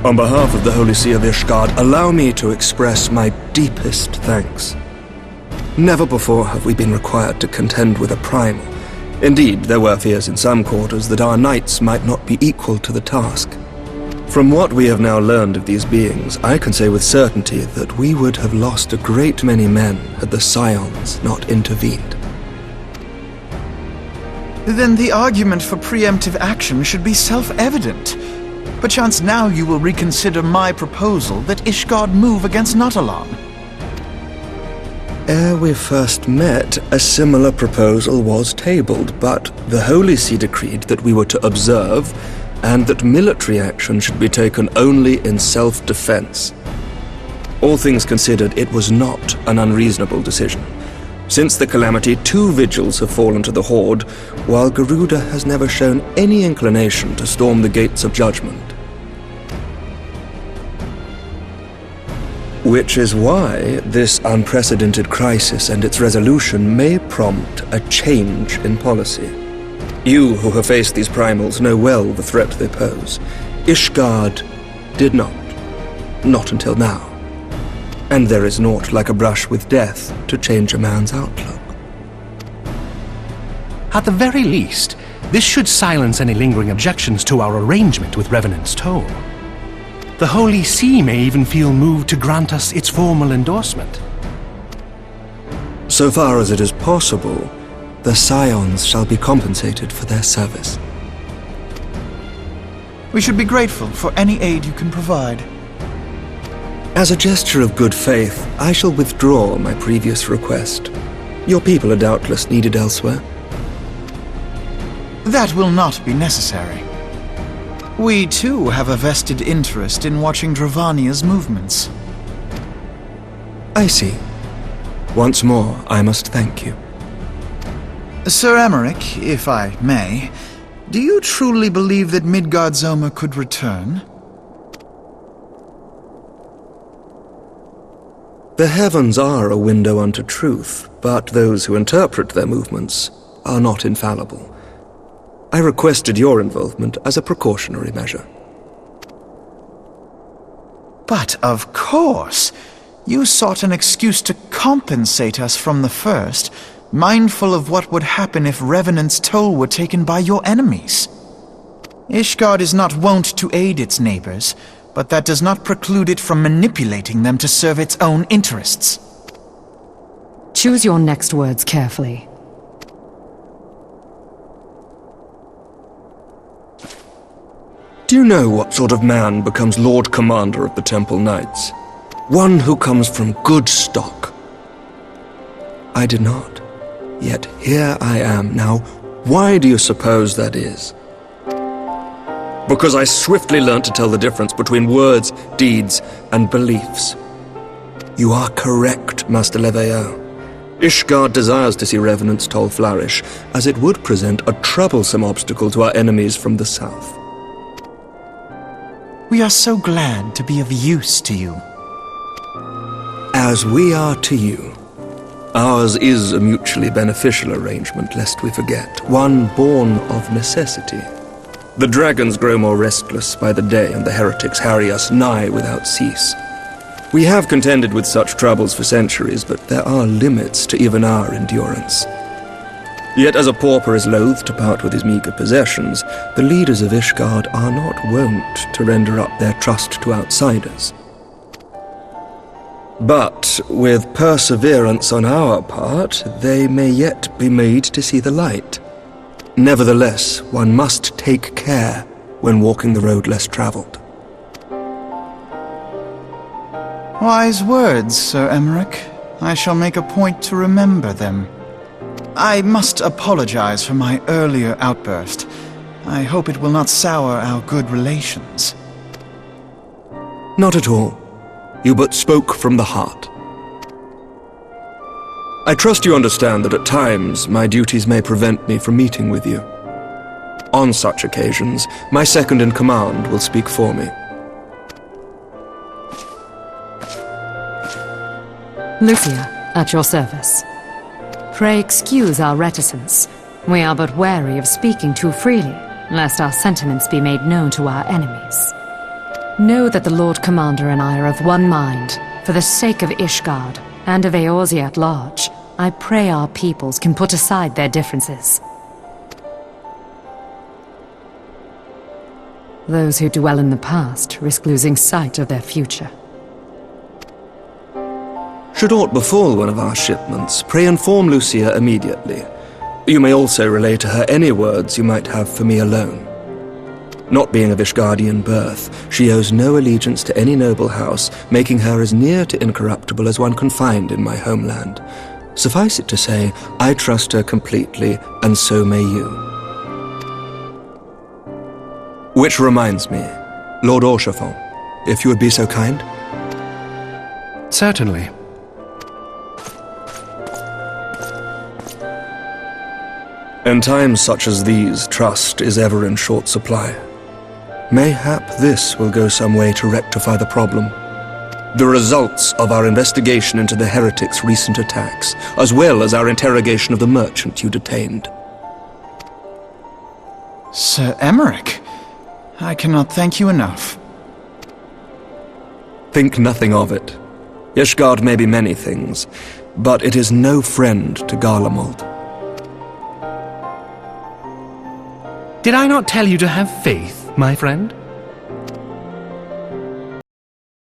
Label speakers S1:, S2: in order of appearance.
S1: On behalf of the Holy See of Ishgard, allow me to express my deepest thanks. Never before have we been required to contend with a primal. Indeed, there were fears in some quarters that our knights might not be equal to the task. From what we have now learned of these beings, I can say with certainty that we would have lost a great many men had the Scions not intervened.
S2: Then the argument for preemptive action should be self-evident. Perchance now you will reconsider my proposal that Ishgard move against Nautalon.
S1: Ere we first met, a similar proposal was tabled, but the Holy See decreed that we were to observe, and that military action should be taken only in self-defense. All things considered, it was not an unreasonable decision. Since the calamity, 2 vigils have fallen to the Horde, while Garuda has never shown any inclination to storm the gates of judgment. Which is why this unprecedented crisis and its resolution may prompt a change in policy. You who have faced these primals know well the threat they pose. Ishgard did not. Not until now. And there is naught like a brush with death to change a man's outlook.
S3: At the very least, this should silence any lingering objections to our arrangement with Revenant's Toll. The Holy See may even feel moved to grant us its formal endorsement.
S1: So far as it is possible, the Scions shall be compensated for their service.
S2: We should be grateful for any aid you can provide.
S1: As a gesture of good faith, I shall withdraw my previous request. Your people are doubtless needed elsewhere.
S2: That will not be necessary. We too have a vested interest in watching Dravania's movements.
S1: I see. Once more, I must thank you.
S2: Sir Emmerich, if I may, do you truly believe that Midgard-Zoma could return?
S1: The heavens are a window unto truth, but those who interpret their movements are not infallible. I requested your involvement as a precautionary measure.
S2: But of course! You sought an excuse to compensate us from the first, mindful of what would happen if Revenant's Toll were taken by your enemies. Ishgard is not wont to aid its neighbors, but that does not preclude it from manipulating them to serve its own interests.
S4: Choose your next words carefully.
S1: Do you know what sort of man becomes Lord Commander of the Temple Knights? One who comes from good stock. I did not. Yet here I am now. Why do you suppose that is? Because I swiftly learned to tell the difference between words, deeds, and beliefs. You are correct, Master LvL. Ishgard desires to see Revenant's Toll flourish, as it would present a troublesome obstacle to our enemies from the south.
S2: We are so glad to be of use to you.
S1: As we are to you. Ours is a mutually beneficial arrangement, lest we forget, one born of necessity. The dragons grow more restless by the day, and the heretics harry us nigh without cease. We have contended with such troubles for centuries, but there are limits to even our endurance. Yet as a pauper is loath to part with his meager possessions, the leaders of Ishgard are not wont to render up their trust to outsiders. But with perseverance on our part, they may yet be made to see the light. Nevertheless, one must take care when walking the road less traveled.
S2: Wise words, Sir Emmerich. I shall make a point to remember them. I must apologize for my earlier outburst. I hope it will not sour our good relations.
S1: Not at all. You but spoke from the heart. I trust you understand that at times my duties may prevent me from meeting with you. On such occasions, my second-in-command will speak for me.
S4: Lucia, at your service. Pray excuse our reticence. We are but wary of speaking too freely, lest our sentiments be made known to our enemies. Know that the Lord Commander and I are of one mind. For the sake of Ishgard, and of Eorzea at large, I pray our peoples can put aside their differences. Those who dwell in the past risk losing sight of their future.
S1: Should aught befall one of our shipments, pray inform Lucia immediately. You may also relay to her any words you might have for me alone. Not being of Ishgardian birth, she owes no allegiance to any noble house, making her as near to incorruptible as one can find in my homeland. Suffice it to say, I trust her completely, and so may you. Which reminds me, Lord Orchefon, if you would be so kind?
S3: Certainly.
S1: In times such as these, trust is ever in short supply. Mayhap this will go some way to rectify the problem. The results of our investigation into the heretics' recent attacks, as well as our interrogation of the merchant you detained.
S2: Sir Emmerich, I cannot thank you enough.
S1: Think nothing of it. Ishgard may be many things, but it is no friend to Garlemald.
S3: Did I not tell you to have faith, my friend?